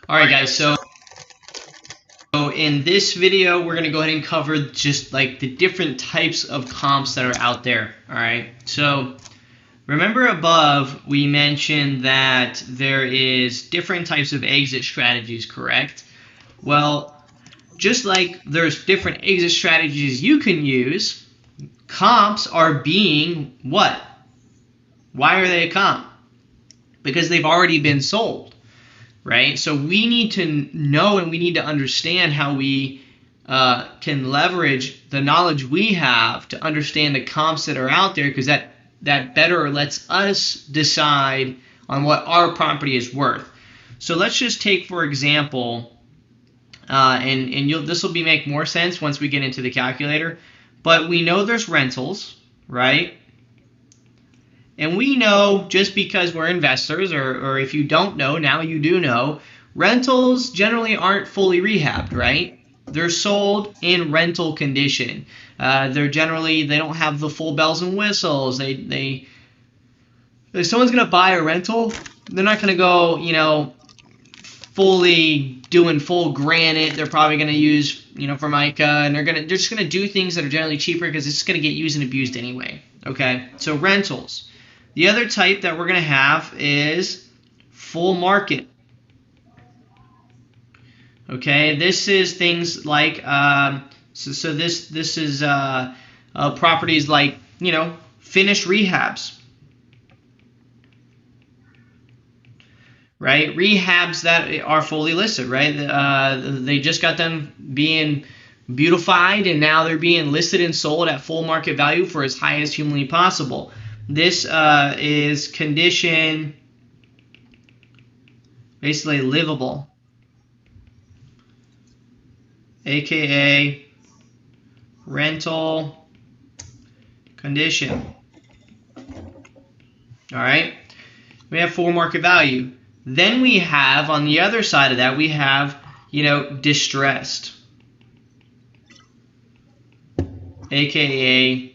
All right, guys, so in this video, we're going to go ahead and cover just like the different types of comps that are out there. All right, so remember above we mentioned that there is different types of exit strategies, correct? Well, just like there's different exit strategies you can use, comps are being what? Why are they a comp? Because they've already been sold. Right? So we need to know and we need to understand how we can leverage the knowledge we have to understand the comps that are out there, because that better lets us decide on what our property is worth. So let's just take, for example, this will make more sense once we get into the calculator, but we know there's rentals, right? And we know, just because we're investors, or if you don't know, now you do know, rentals generally aren't fully rehabbed, right? They're sold in rental condition. They don't have the full bells and whistles. If someone's going to buy a rental, they're not going to go, fully doing full granite. They're probably going to use, Formica, and they're just going to do things that are generally cheaper because it's going to get used and abused anyway. Okay, so rentals. The other type that we're going to have is full market. Okay, this is things like this is properties like finished rehabs, right? Rehabs that are fully listed, right? They just got done being beautified and now they're being listed and sold at full market value for as high as humanly possible. This is condition basically livable, aka rental condition. All right, we have full market value. Then we have, on the other side of that, we have distressed, aka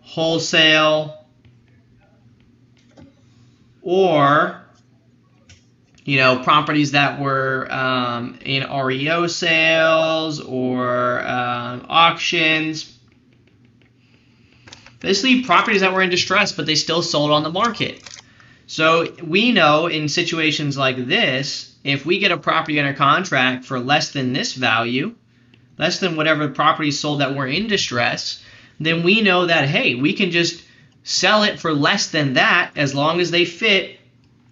wholesale, or properties that were in REO sales or auctions. Basically properties that were in distress but they still sold on the market. So we know in situations like this, if we get a property under contract for less than this value, less than whatever property sold that were in distress, then we know that, hey, we can just sell it for less than that as long as they fit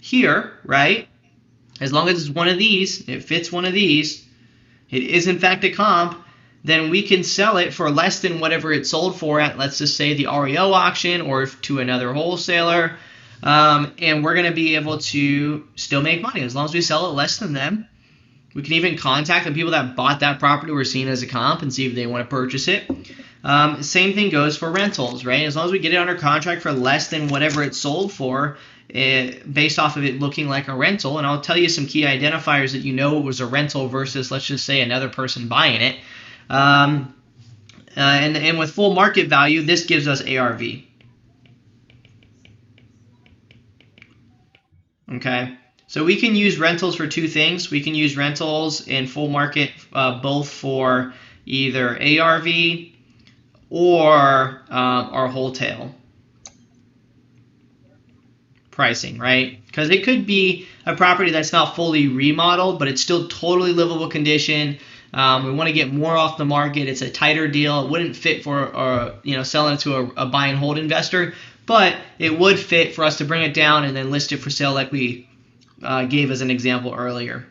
here, right? As long as it's one of these, it fits one of these, it is in fact a comp, then we can sell it for less than whatever it sold for at, let's just say, the REO auction or to another wholesaler, and we're going to be able to still make money as long as we sell it less than them. We can even contact the people that bought that property we're seeing as a comp and see if they want to purchase it. Same thing goes for rentals, right? As long as we get it under contract for less than whatever it sold for, based off of it looking like a rental, and I'll tell you some key identifiers that it was a rental versus, let's just say, another person buying it. And with full market value, this gives us ARV. Okay, so we can use rentals for two things. We can use rentals in full market both for either ARV or our wholesale pricing, right? Because it could be a property that's not fully remodeled, but it's still totally livable condition. We want to get more off the market. It's a tighter deal. It wouldn't fit for selling it to a buy and hold investor, but it would fit for us to bring it down and then list it for sale like we gave as an example earlier.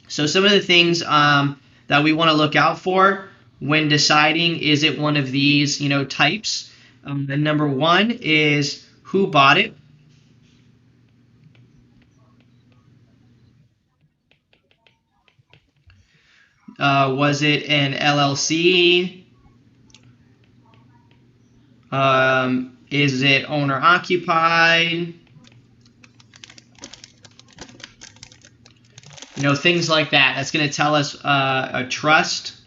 So some of the things that we want to look out for when deciding, is it one of these types? The number one is who bought it. Was it an LLC? Is it owner occupied? Things like that. That's going to tell us a trust.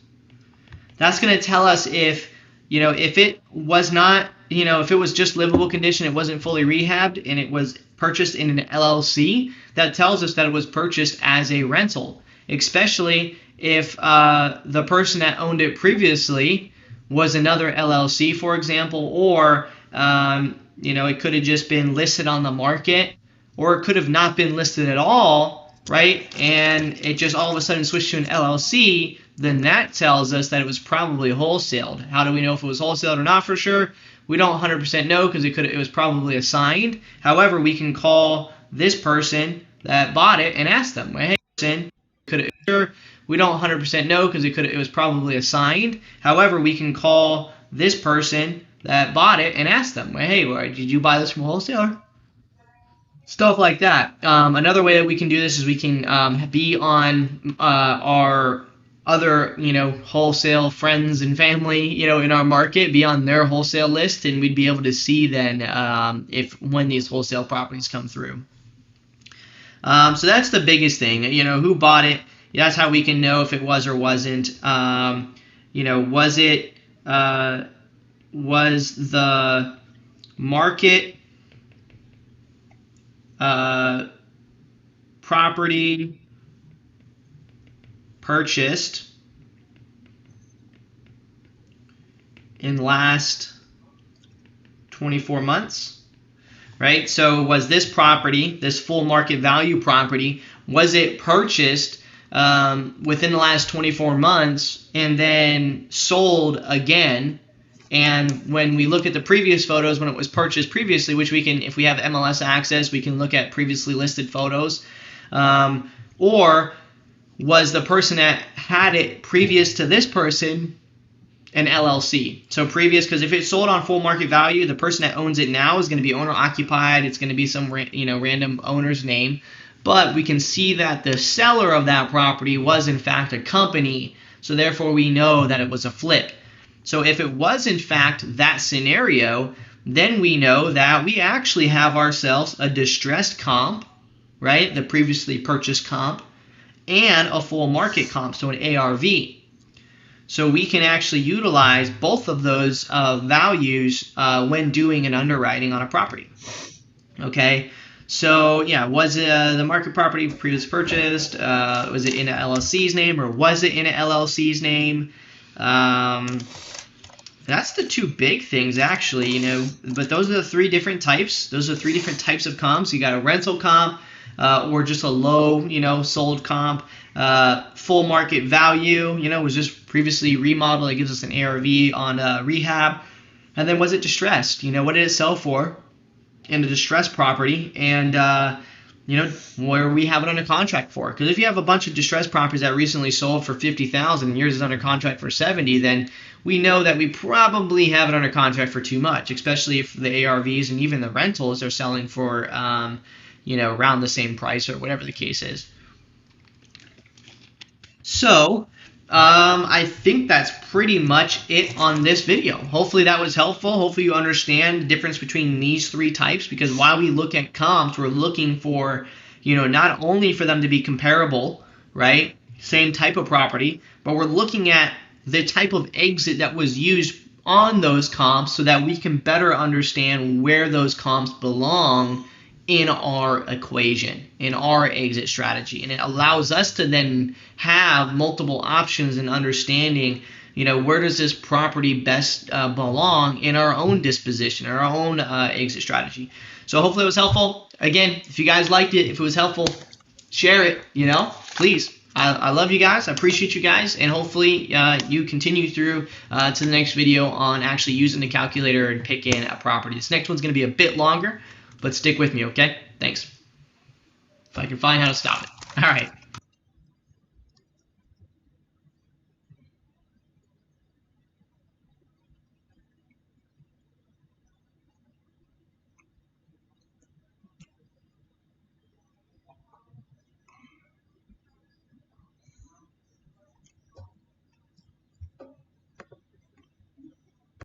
That's going to tell us if it was not if it was just livable condition, it wasn't fully rehabbed, and it was purchased in an LLC, that tells us that it was purchased as a rental, especially if the person that owned it previously was another LLC, for example, or it could have just been listed on the market, or it could have not been listed at all, right? And it just all of a sudden switched to an LLC. Then that tells us that it was probably wholesaled. How do we know if it was wholesaled or not for sure? We don't 100% know because it was probably assigned. However, we can call this person that bought it and ask them, hey, person, we don't 100% know because it was probably assigned. However, we can call this person that bought it and ask them, hey, did you buy this from a wholesaler? Stuff like that. Another way that we can do this is we can be on our other, wholesale friends and family, in our market, be on their wholesale list, and we'd be able to see then when these wholesale properties come through. So that's the biggest thing, who bought it. That's how we can know if it was or wasn't. Was the market property purchased in last 24 months, right? So was this property, this full market value property, was it purchased within the last 24 months and then sold again? And when we look at the previous photos, when it was purchased previously, which we can, if we have MLS access, we can look at previously listed photos, or was the person that had it previous to this person an LLC? So previous, because if it's sold on full market value, the person that owns it now is going to be owner occupied. It's going to be some random owner's name, but we can see that the seller of that property was in fact a company. So therefore, we know that it was a flip. So if it was in fact that scenario, then we know that we actually have ourselves a distressed comp, right? The previously purchased comp, and a full market comp, so an ARV. So we can actually utilize both of those values when doing an underwriting on a property. Okay, so yeah, was the market property previously purchased? Was it in an LLC's name, or was it in an LLC's name? That's the two big things, actually, but those are the three different types. Those are three different types of comps. You got a rental comp, or just a low, sold comp. Full market value, was just previously remodeled. It gives us an ARV on rehab. And then was it distressed? What did it sell for in a distressed property? And, where we have it under contract for. Because if you have a bunch of distressed properties that recently sold for $50,000 and yours is under contract for $70,000, then we know that we probably have it under contract for too much, especially if the ARVs and even the rentals are selling for, around the same price or whatever the case is. So I think that's pretty much it on this video. Hopefully that was helpful. Hopefully you understand the difference between these three types, because while we look at comps, we're looking for, not only for them to be comparable, right? Same type of property, but we're looking at the type of exit that was used on those comps so that we can better understand where those comps belong in our equation, in our exit strategy. And it allows us to then have multiple options in understanding, where does this property best belong in our own disposition, our own exit strategy. So hopefully it was helpful. Again, if you guys liked it, if it was helpful, share it, please. I love you guys. I appreciate you guys. And hopefully you continue through to the next video on actually using the calculator and picking a property. This next one's going to be a bit longer, but stick with me, okay? Thanks. If I can find how to stop it. All right.